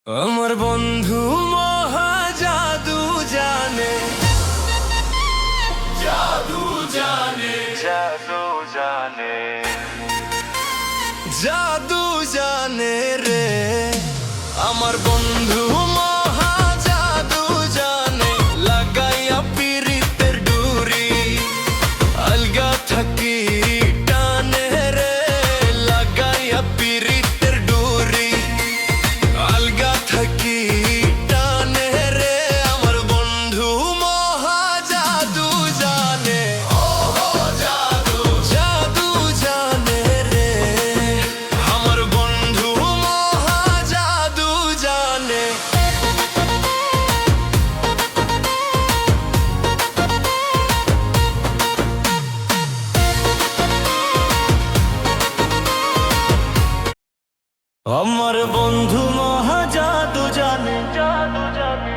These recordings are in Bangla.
আমার বন্ধু মহা জাদু জানে, জাদু জানে, জাদু জানে, জাদু জানে রে। আমার বন্ধু মহা জাদু জানে, লাগাইয়া পিরিতের ডুরি আলগা থাকি টানে রে, লাগাইয়া পিরিতের ডুরি আলগা থাকি টানে রে। আমার বন্ধু মহা জাদু জানে, জাদু জাদু জানে রে। আমার বন্ধু মহা জাদু জানে। আমার বন্ধু মহা জাদু জানে, জাদু জানে,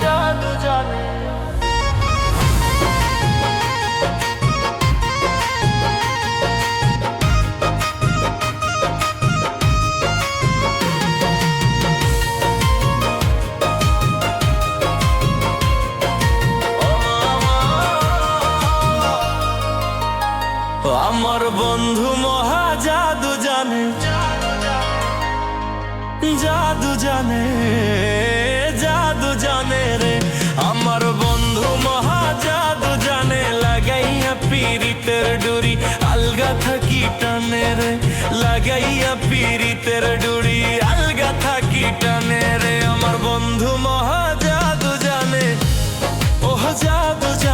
জাদু জানে। আমার বন্ধু মহা জাদু জানে, জাদু জানে, জাদু জানে রে। আমার বন্ধু মহা জাদু জানে, লাগাইয়া পিরিতের ডুরি আলগা থাকি টানে রে, লাগাইয়া পিরিতের ডুরি আলগা থাকি টানে রে। আমার বন্ধু মহা জাদু জানে, ও জাদু জানে।